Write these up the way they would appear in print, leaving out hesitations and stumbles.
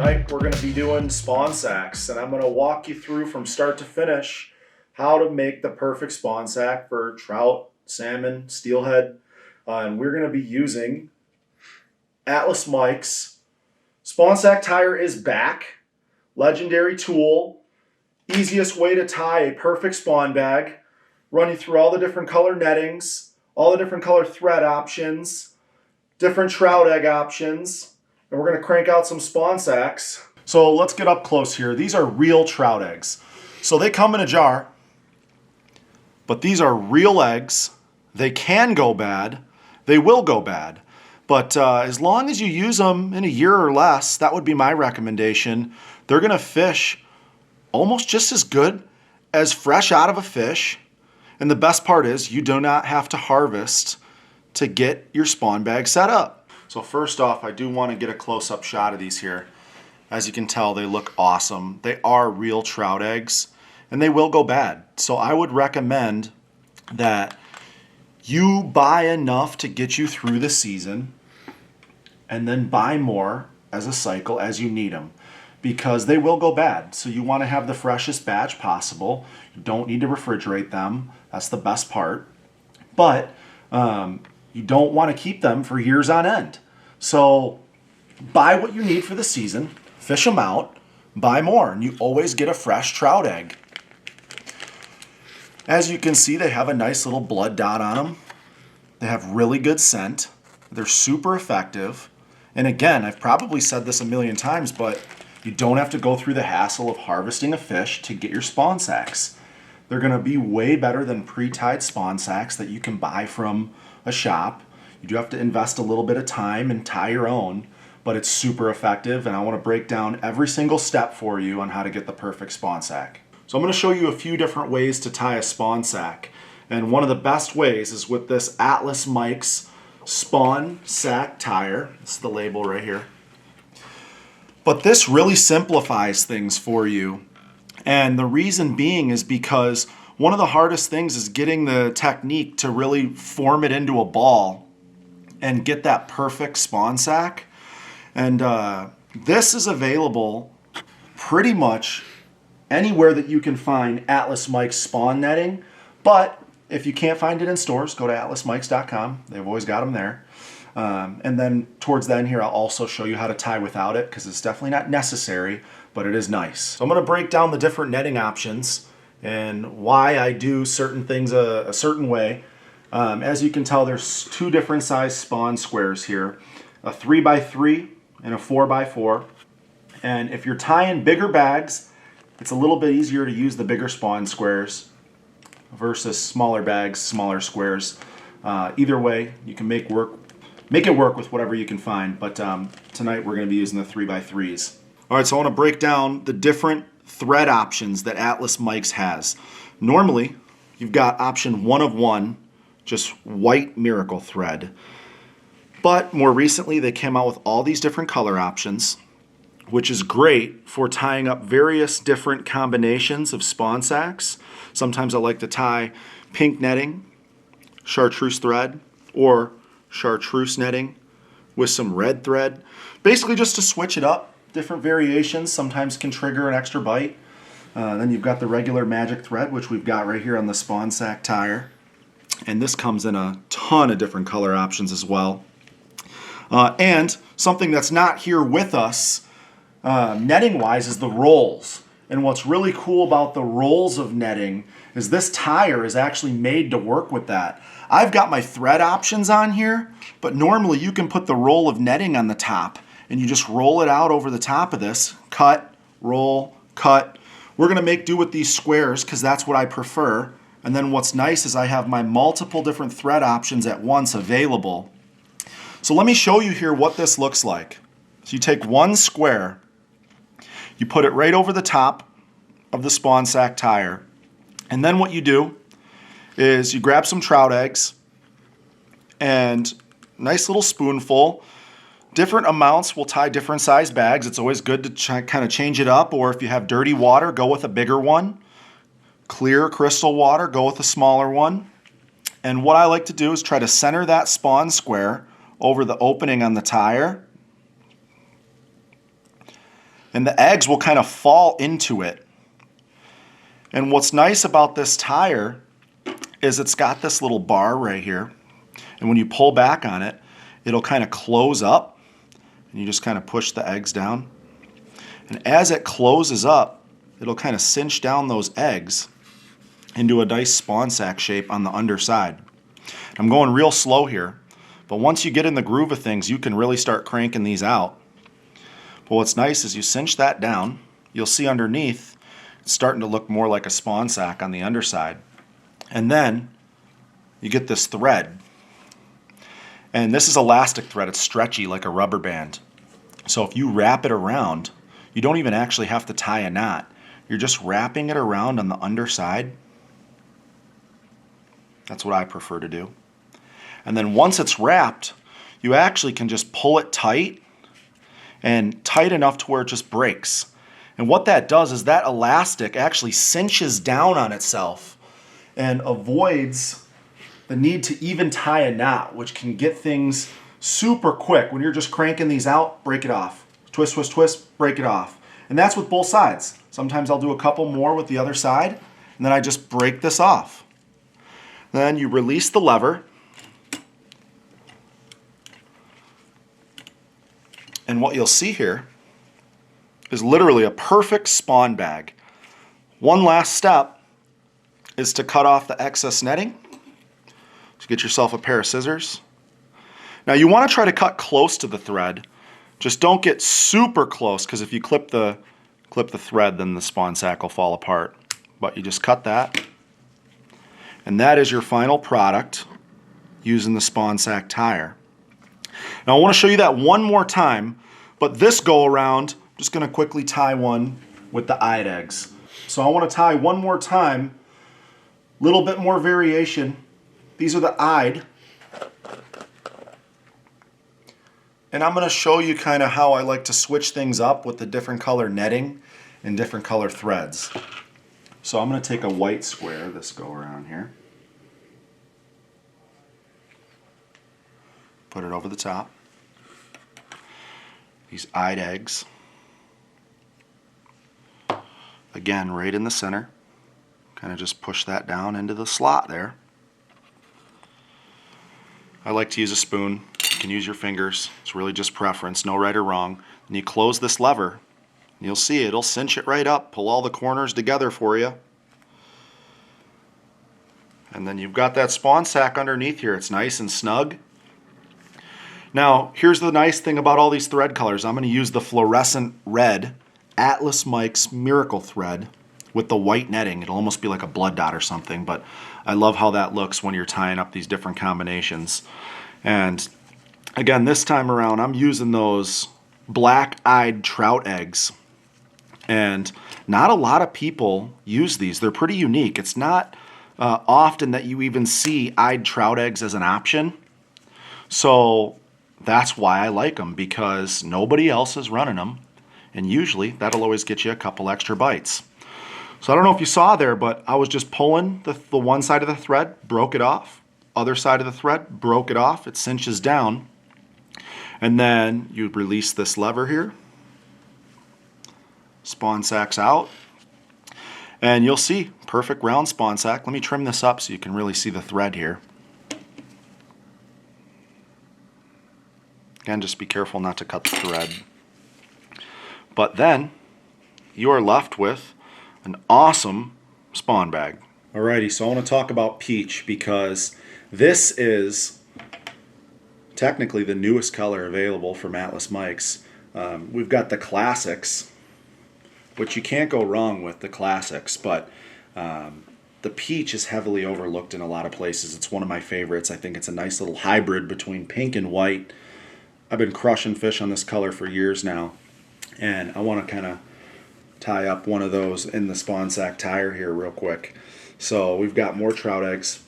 Tonight we're going to be doing spawn sacks, and I'm going to walk you through from start to finish how to make the perfect spawn sack for trout, salmon, steelhead, and we're going to be using Atlas Mike's spawn sack tire is back. Legendary tool, easiest way to tie a perfect spawn bag. Run you through all the different color nettings, all the different color thread options, different trout egg options. And we're going to crank out some spawn sacks. So let's get up close here. These are real trout eggs. So they come in a jar, but these are real eggs. They can go bad. They will go bad. But as long as you use them in a year or less, that would be my recommendation. They're going to fish almost just as good as fresh out of a fish. And the best part is you do not have to harvest to get your spawn bag set up. So first off, I do want to get a close-up shot of these here. As you can tell, they look awesome. They are real trout eggs, and they will go bad. So I would recommend that you buy enough to get you through the season, and then buy more as a cycle as you need them, because they will go bad. So you want to have the freshest batch possible. You don't need to refrigerate them. That's the best part. But you don't want to keep them for years on end. So buy what you need for the season, fish them out, buy more, and you always get a fresh trout egg. As you can see, they have a nice little blood dot on them. They have really good scent. They're super effective. And again, I've probably said this a million times, but you don't have to go through the hassle of harvesting a fish to get your spawn sacks. They're going to be way better than pre-tied spawn sacks that you can buy from a shop. You do have to invest a little bit of time and tie your own, but it's super effective, and I want to break down every single step for you on how to get the perfect spawn sack. So I'm going to show you a few different ways to tie a spawn sack, and one of the best ways is with this Atlas Mike's spawn sack tire. This is the label right here. But this really simplifies things for you, and the reason being is because one of the hardest things is getting the technique to really form it into a ball and get that perfect spawn sack. And this is available pretty much anywhere that you can find Atlas Mike's spawn netting. But if you can't find it in stores, go to atlasmikes.com. They've always got them there. And then towards the end here, I'll also show you how to tie without it, because it's definitely not necessary, but it is nice. So I'm going to break down the different netting options and why I do certain things a certain way. As you can tell, there's two different size spawn squares here, a 3x3 and a 4x4. And if you're tying bigger bags, it's a little bit easier to use the bigger spawn squares versus smaller bags, smaller squares. Either way, you can make it work with whatever you can find. But tonight we're going to be using the 3x3s. All right, so I want to break down the different thread options that Atlas Mike's has. Normally, you've got option 1 of 1, just white miracle thread. But more recently, they came out with all these different color options, which is great for tying up various different combinations of spawn sacks. Sometimes I like to tie pink netting, chartreuse thread, or chartreuse netting with some red thread. Basically just to switch it up. Different variations sometimes can trigger an extra bite. Then you've got the regular magic thread, which we've got right here on the spawn sack tire. And this comes in a ton of different color options as well. And something that's not here with us netting-wise is the rolls. And what's really cool about the rolls of netting is this tire is actually made to work with that. I've got my thread options on here, but normally you can put the roll of netting on the top, and you just roll it out over the top of this. Cut, roll, cut. We're going to make do with these squares because that's what I prefer. And then what's nice is I have my multiple different thread options at once available. So let me show you here what this looks like. So you take one square, you put it right over the top of the spawn sack tire, and then what you do is you grab some trout eggs and nice little spoonful. Different amounts will tie different size bags. It's always good to kind of change it up, or if you have dirty water, go with a bigger one. Clear crystal water, go with a smaller one. And what I like to do is try to center that spawn square over the opening on the tire. and the eggs will kind of fall into it. And what's nice about this tire is it's got this little bar right here, and when you pull back on it, it'll kind of close up, and you just kind of push the eggs down. And as it closes up, it'll kind of cinch down those eggs into a nice spawn sack shape on the underside. I'm going real slow here, but once you get in the groove of things, you can really start cranking these out. But what's nice is you cinch that down, you'll see underneath it's starting to look more like a spawn sack on the underside. And then you get this thread. And this is elastic thread. It's stretchy like a rubber band. So if you wrap it around, you don't even actually have to tie a knot. You're just wrapping it around on the underside. That's what I prefer to do. And then once it's wrapped, you actually can just pull it tight, and tight enough to where it just breaks. And what that does is that elastic actually cinches down on itself and avoids the need to even tie a knot, which can get things super quick. When you're just cranking these out, break it off. Twist, twist, twist, break it off. And that's with both sides. Sometimes I'll do a couple more with the other side, and then I just break this off. Then you release the lever, and what you'll see here is literally a perfect spawn bag. One last step is to cut off the excess netting. So get yourself a pair of scissors. Now you want to try to cut close to the thread. Just don't get super close, because if you clip the thread, then the spawn sack will fall apart. But you just cut that. And that is your final product using the spawn sack tire. Now I want to show you that one more time, but this go around, I'm just going to quickly tie one with the eyed eggs. So I want to tie one more time, little bit more variation. These are the eyed. And I'm going to show you kind of how I like to switch things up with the different color netting and different color threads. So I'm going to take a white square, this go around here. Put it over the top. These eyed eggs. Again, right in the center. Kind of just push that down into the slot there. I like to use a spoon. You can use your fingers. It's really just preference, no right or wrong. And you close this lever, and you'll see it'll cinch it right up, pull all the corners together for you. And then you've got that spawn sack underneath here. It's nice and snug. Now, here's the nice thing about all these thread colors. I'm going to use the fluorescent red Atlas Mike's Miracle thread with the white netting. It'll almost be like a blood dot or something, but I love how that looks when you're tying up these different combinations. And again, this time around, I'm using those black-eyed trout eggs. And not a lot of people use these. They're pretty unique. It's not often that you even see eyed trout eggs as an option. So that's why I like them, because nobody else is running them. And usually that'll always get you a couple extra bites. So I don't know if you saw there, but I was just pulling the one side of the thread, broke it off. Other side of the thread, broke it off. It cinches down. And then you release this lever here. Spawn sack's out. And you'll see, perfect round spawn sack. Let me trim this up so you can really see the thread here. Again, just be careful not to cut the thread. But then you are left with an awesome spawn bag. Alrighty, so I want to talk about peach, because this is technically the newest color available from Atlas Mike's. We've got the classics, which you can't go wrong with the classics, but the peach is heavily overlooked in a lot of places. It's one of my favorites. I think it's a nice little hybrid between pink and white. I've been crushing fish on this color for years now, and I want to kind of tie up one of those in the spawn sack tire here real quick. So we've got more trout eggs.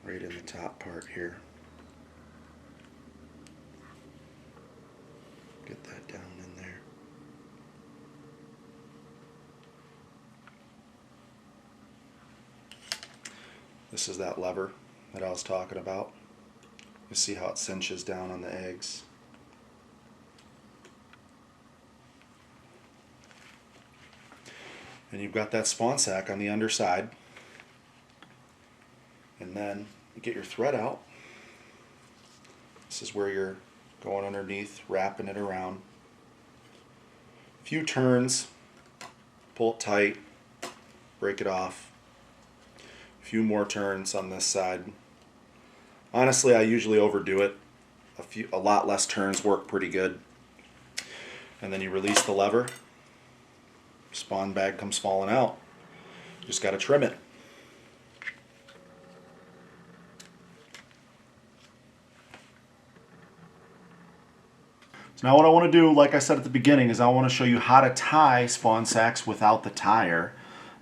Right in the top part here. Get that down in there. This is that lever. that I was talking about. You see how it cinches down on the eggs. And you've got that spawn sack on the underside. And then you get your thread out. This is where you're going underneath, wrapping it around. A few turns, pull it tight, break it off. A few more turns on this side. Honestly, I usually overdo it. A lot less turns work pretty good. And then you release the lever. Spawn bag comes falling out. Just got to trim it. So now what I want to do, like I said at the beginning, is I want to show you how to tie spawn sacks without the tire.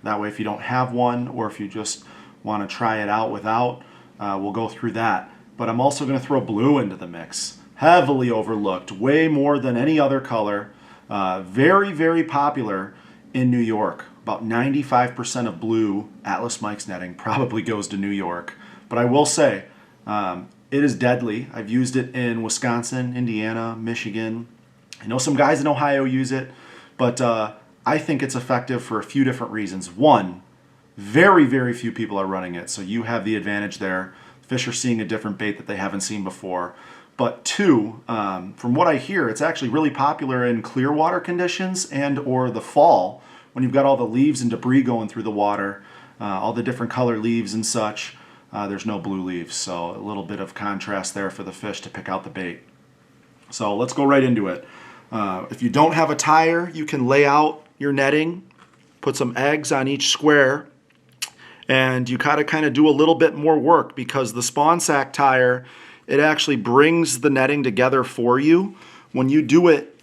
That way if you don't have one, or if you just want to try it out without, we'll go through that. But I'm also going to throw blue into the mix. Heavily overlooked, way more than any other color. Very, very popular in New York. About 95% of blue Atlas Mike's netting probably goes to New York. But I will say, it is deadly. I've used it in Wisconsin, Indiana, Michigan. I know some guys in Ohio use it, but I think it's effective for a few different reasons. One, very, very few people are running it, so you have the advantage there. Fish are seeing a different bait that they haven't seen before. But two, from what I hear, it's actually really popular in clear water conditions and or the fall when you've got all the leaves and debris going through the water, all the different color leaves and such. There's no blue leaves, so a little bit of contrast there for the fish to pick out the bait. So let's go right into it. If you don't have a tire, you can lay out your netting, put some eggs on each square, and you gotta kind of do a little bit more work because the spawn sack tire, it actually brings the netting together for you. When you do it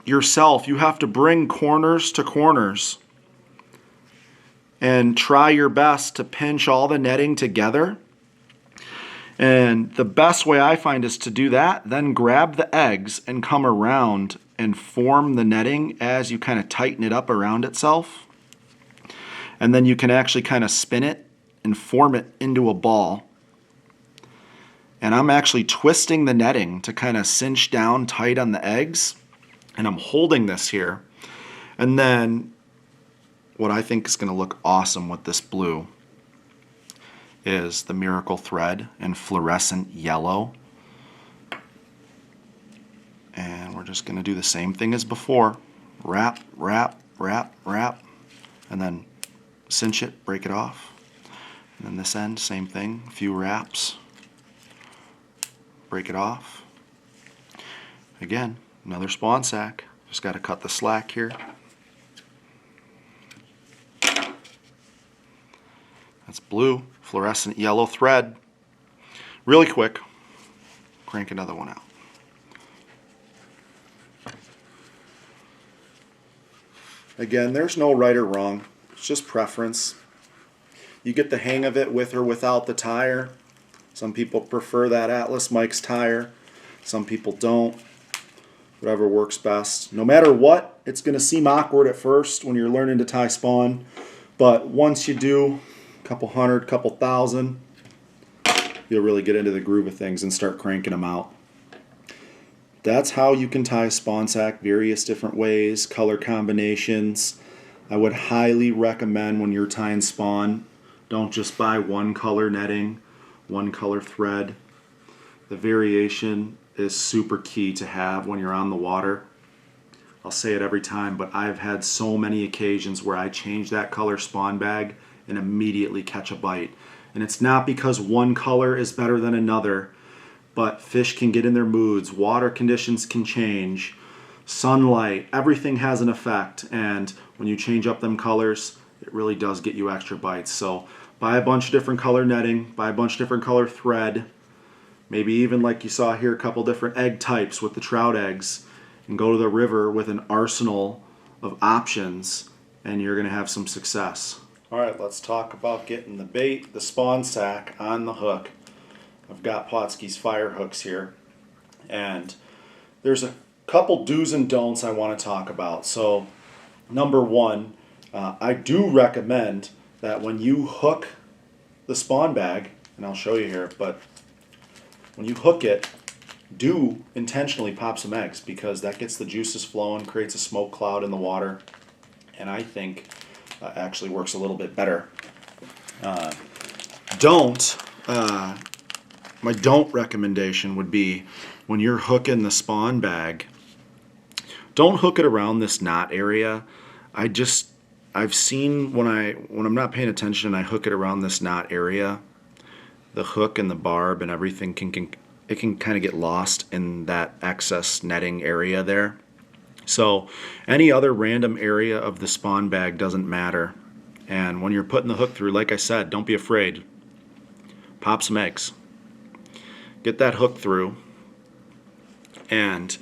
yourself, you have to bring corners to corners and try your best to pinch all the netting together. And the best way I find is to do that, then grab the eggs and come around and form the netting as you kind of tighten it up around itself. And then you can actually kind of spin it and form it into a ball. And I'm actually twisting the netting to kind of cinch down tight on the eggs. And I'm holding this here. And then what I think is going to look awesome with this blue is the miracle thread in fluorescent yellow. And we're just going to do the same thing as before. Wrap, wrap, wrap, wrap, and then cinch it, break it off. And then this end, same thing, a few wraps, break it off. Again, another spawn sack. Just got to cut the slack here. That's blue, fluorescent yellow thread. Really quick, crank another one out. Again, there's no right or wrong. It's just preference. You get the hang of it with or without the tire. Some people prefer that Atlas Mike's tire. Some people don't. Whatever works best. No matter what, it's going to seem awkward at first when you're learning to tie spawn. But once you do, couple hundred, couple thousand, you'll really get into the groove of things and start cranking them out. That's how you can tie a spawn sack, various different ways, color combinations. I would highly recommend when you're tying spawn, don't just buy one color netting, one color thread. The variation is super key to have when you're on the water. I'll say it every time, but I've had so many occasions where I change that color spawn bag and immediately catch a bite. And it's not because one color is better than another, but fish can get in their moods, water conditions can change, sunlight, everything has an effect, and when you change up them colors, it really does get you extra bites. So buy a bunch of different color netting, buy a bunch of different color thread, maybe even like you saw here, a couple different egg types with the trout eggs, and go to the river with an arsenal of options, and you're gonna have some success. All right, let's talk about getting the bait, the spawn sack, on the hook. I've got Pautzke's fire hooks here, and there's a couple do's and don'ts I want to talk about. So, number one, I do recommend that when you hook the spawn bag, and I'll show you here, but when you hook it, do intentionally pop some eggs, because that gets the juices flowing, creates a smoke cloud in the water, and I think actually works a little bit better. My don't recommendation would be, when you're hooking the spawn bag, don't hook it around this knot area. I've seen when I'm not paying attention, I hook it around this knot area, the hook and the barb and everything can kind of get lost in that excess netting area there. So any other random area of the spawn bag doesn't matter. And when you're putting the hook through, like I said, don't be afraid. Pop some eggs. Get that hook through and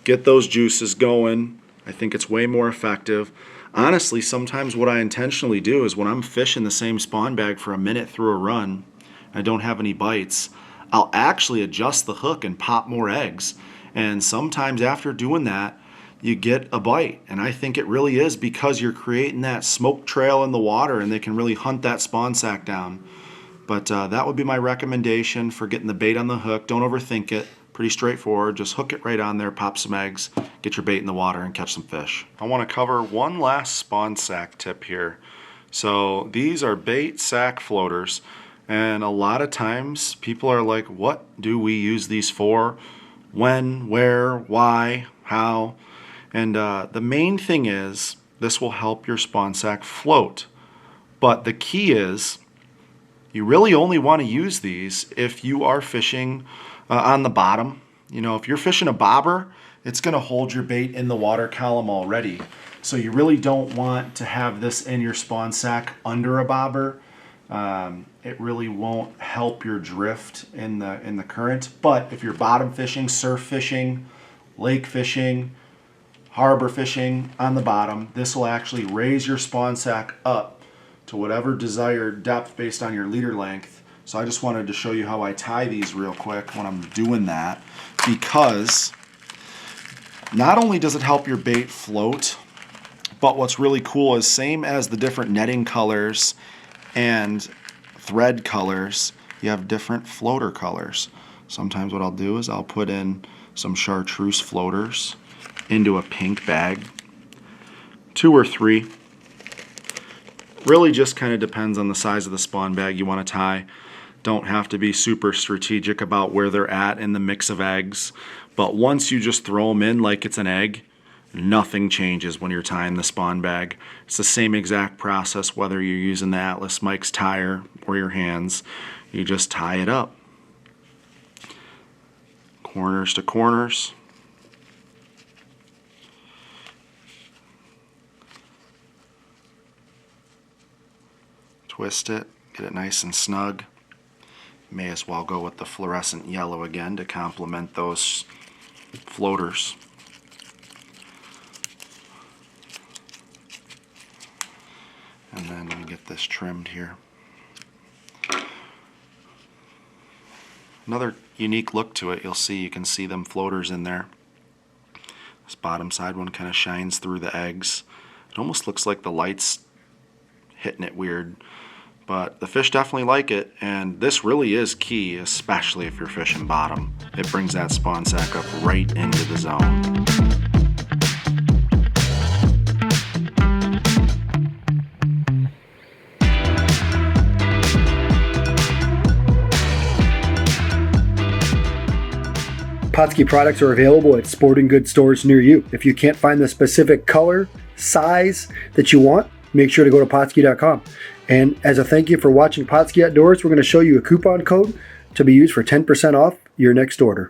get those juices going. I think it's way more effective. Honestly, sometimes what I intentionally do is when I'm fishing the same spawn bag for a minute through a run, I don't have any bites, I'll actually adjust the hook and pop more eggs. And sometimes after doing that, you get a bite. And I think it really is because you're creating that smoke trail in the water and they can really hunt that spawn sack down. But that would be my recommendation for getting the bait on the hook. Don't overthink it. Pretty straightforward. Just hook it right on there, pop some eggs, get your bait in the water, and catch some fish. I want to cover one last spawn sack tip here. So these are bait sack floaters. And a lot of times people are like, what do we use these for? When, where, why, how? And the main thing is this will help your spawn sack float. But the key is you really only want to use these if you are fishing on the bottom. You know, if you're fishing a bobber, it's going to hold your bait in the water column already. So you really don't want to have this in your spawn sack under a bobber. It really won't help your drift in the current. But if you're bottom fishing, surf fishing, lake fishing, harbor fishing on the bottom, this will actually raise your spawn sack up to whatever desired depth based on your leader length. So I just wanted to show you how I tie these real quick when I'm doing that, because not only does it help your bait float, but what's really cool is, same as the different netting colors and thread colors, you have different floater colors. Sometimes what I'll do is I'll put in some chartreuse floaters into a pink bag, 2 or 3. Really just kind of depends on the size of the spawn bag you want to tie. Don't have to be super strategic about where they're at in the mix of eggs, but once you just throw them in like it's an egg, nothing changes when you're tying the spawn bag. It's the same exact process whether you're using the Atlas Mike's tire or your hands. You just tie it up, corners to corners. Twist it, get it nice and snug. May as well go with the fluorescent yellow again to complement those floaters. And then let me get this trimmed here. Another unique look to it, you can see them floaters in there. This bottom side one kind of shines through the eggs. It almost looks like the light's hitting it weird. But the fish definitely like it, and this really is key, especially if you're fishing bottom. It brings that spawn sack up right into the zone. Pautzke products are available at sporting goods stores near you. If you can't find the specific color, size that you want, make sure to go to Pautzke.com. And as a thank you for watching Pautzke Outdoors, we're going to show you a coupon code to be used for 10% off your next order.